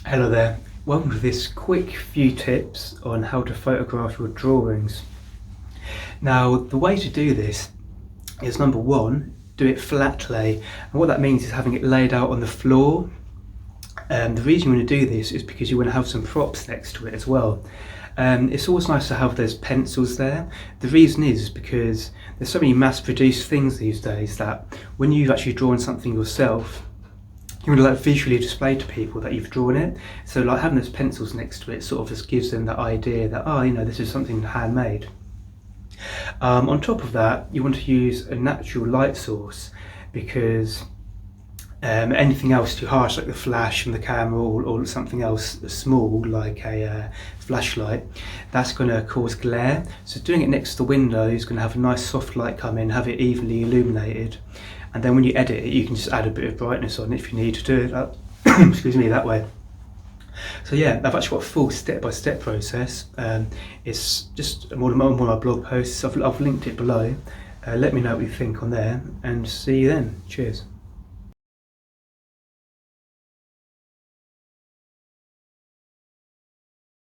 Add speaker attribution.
Speaker 1: Hello there, welcome to this quick few tips on how to photograph your drawings. Now the way to do this is number one, do it flat lay, and what that means is having it laid out on the floor. The reason you want to do this is because you want to have some props next to it as well. It's always nice to have those pencils there. The reason is because there's so many mass-produced things these days that when you've actually drawn something yourself, you want to visually display to people that you've drawn it. So having those pencils next to it sort of just gives them that idea that, this is something handmade. On top of that, you want to use a natural light source, because anything else too harsh, like the flash from the camera or something else small like a flashlight, that's going to cause glare. So doing it next to the window is going to have a nice soft light come in, have it evenly illuminated, and then when you edit it you can just add a bit of brightness on if you need to do it that excuse me, that way. So yeah, I've actually got a full step-by-step process. It's just one of my blog posts. I've linked it below. Let me know what you think on there, and see you then. Cheers.